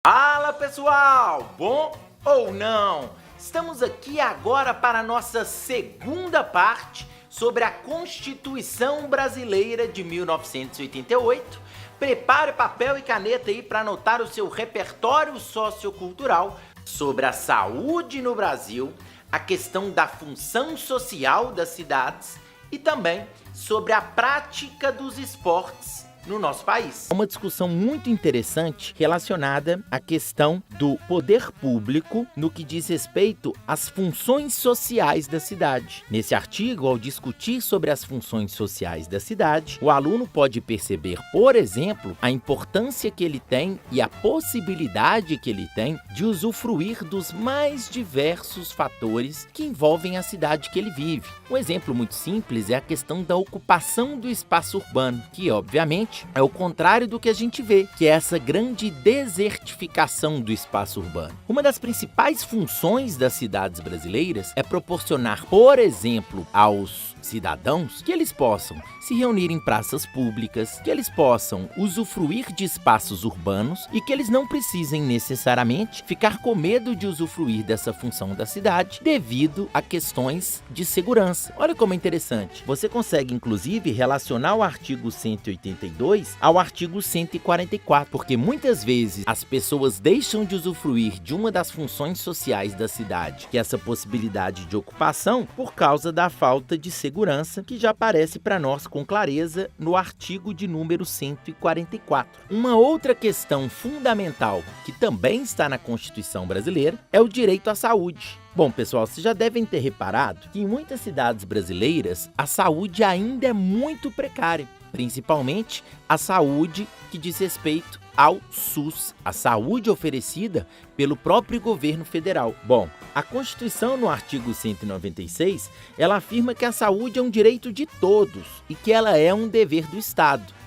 Fala pessoal, bom ou não? Estamos aqui agora para a nossa segunda parte sobre a Constituição Brasileira de 1988. Prepare papel e caneta aí para anotar o seu repertório sociocultural sobre a saúde no Brasil, a questão da função social das cidades e também sobre a prática dos esportes no nosso país. Uma discussão muito interessante relacionada à questão do poder público no que diz respeito às funções sociais da cidade. Nesse artigo, ao discutir sobre as funções sociais da cidade, o aluno pode perceber, por exemplo, a importância que ele tem e a possibilidade que ele tem de usufruir dos mais diversos fatores que envolvem a cidade que ele vive. Um exemplo muito simples é a questão da ocupação do espaço urbano, que, obviamente, é o contrário do que a gente vê, que é essa grande desertificação do espaço urbano. Uma das principais funções das cidades brasileiras é proporcionar, por exemplo, aos cidadãos que eles possam se reunir em praças públicas, que eles possam usufruir de espaços urbanos e que eles não precisem necessariamente ficar com medo de usufruir dessa função da cidade devido a questões de segurança. Olha como é interessante. Você consegue, inclusive, relacionar o artigo 182 ao artigo 144, porque muitas vezes as pessoas deixam de usufruir de uma das funções sociais da cidade, que é essa possibilidade de ocupação, por causa da falta de segurança, que já aparece para nós com clareza no artigo de número 144. Uma outra questão fundamental que também está na Constituição brasileira é o direito à saúde. Bom, pessoal, vocês já devem ter reparado que em muitas cidades brasileiras a saúde ainda é muito precária, principalmente a saúde que diz respeito ao SUS, a saúde oferecida pelo próprio governo federal. Bom, a Constituição, no artigo 196, ela afirma que a saúde é um direito de todos e que ela é um dever do Estado.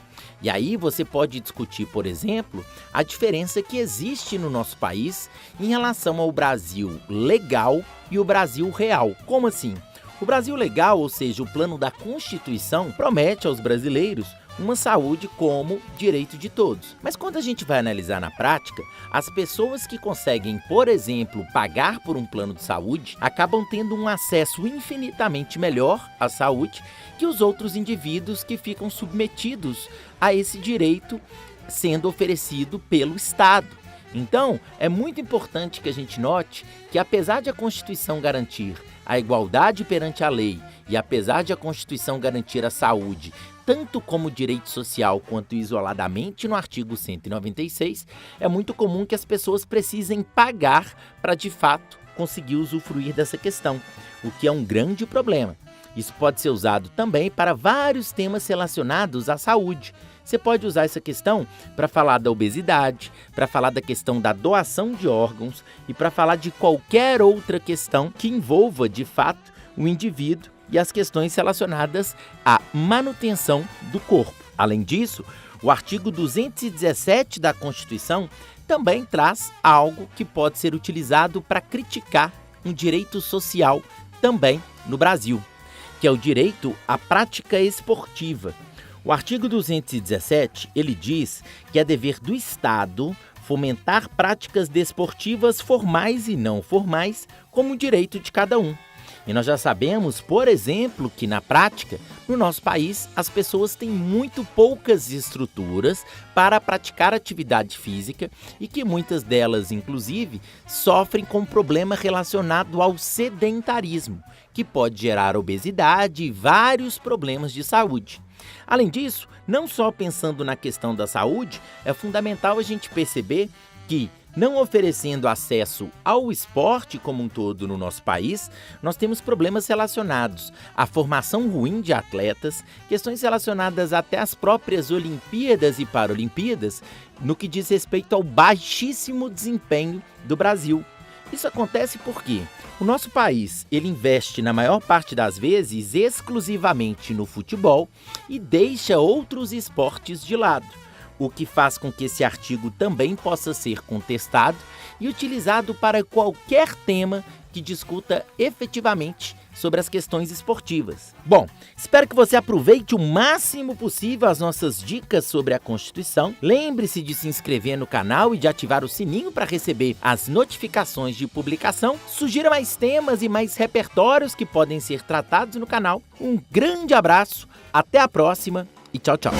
E aí você pode discutir, por exemplo, a diferença que existe no nosso país em relação ao Brasil legal e o Brasil real. Como assim? O Brasil legal, ou seja, o plano da Constituição, promete aos brasileiros uma saúde como direito de todos. Mas quando a gente vai analisar na prática, as pessoas que conseguem, por exemplo, pagar por um plano de saúde, acabam tendo um acesso infinitamente melhor à saúde que os outros indivíduos que ficam submetidos a esse direito sendo oferecido pelo Estado. Então, é muito importante que a gente note que, apesar de a Constituição garantir a igualdade perante a lei e apesar de a Constituição garantir a saúde tanto como direito social quanto isoladamente no artigo 196, é muito comum que as pessoas precisem pagar para, de fato, conseguir usufruir dessa questão, o que é um grande problema. Isso pode ser usado também para vários temas relacionados à saúde. Você pode usar essa questão para falar da obesidade, para falar da questão da doação de órgãos e para falar de qualquer outra questão que envolva, de fato, o indivíduo e as questões relacionadas à manutenção do corpo. Além disso, o artigo 217 da Constituição também traz algo que pode ser utilizado para criticar um direito social também no Brasil, que é o direito à prática esportiva. O artigo 217, ele diz que é dever do Estado fomentar práticas desportivas formais e não formais como direito de cada um. E nós já sabemos, por exemplo, que na prática, no nosso país, as pessoas têm muito poucas estruturas para praticar atividade física e que muitas delas, inclusive, sofrem com um problema relacionado ao sedentarismo, que pode gerar obesidade e vários problemas de saúde. Além disso, não só pensando na questão da saúde, é fundamental a gente perceber que, não oferecendo acesso ao esporte como um todo no nosso país, nós temos problemas relacionados à formação ruim de atletas, questões relacionadas até às próprias Olimpíadas e Paralimpíadas, no que diz respeito ao baixíssimo desempenho do Brasil. Isso acontece porque o nosso país, ele investe na maior parte das vezes exclusivamente no futebol e deixa outros esportes de lado, o que faz com que esse artigo também possa ser contestado e utilizado para qualquer tema que discuta efetivamente sobre as questões esportivas. Bom, espero que você aproveite o máximo possível as nossas dicas sobre a Constituição. Lembre-se de se inscrever no canal e de ativar o sininho para receber as notificações de publicação. Sugira mais temas e mais repertórios que podem ser tratados no canal. Um grande abraço, até a próxima e tchau, tchau.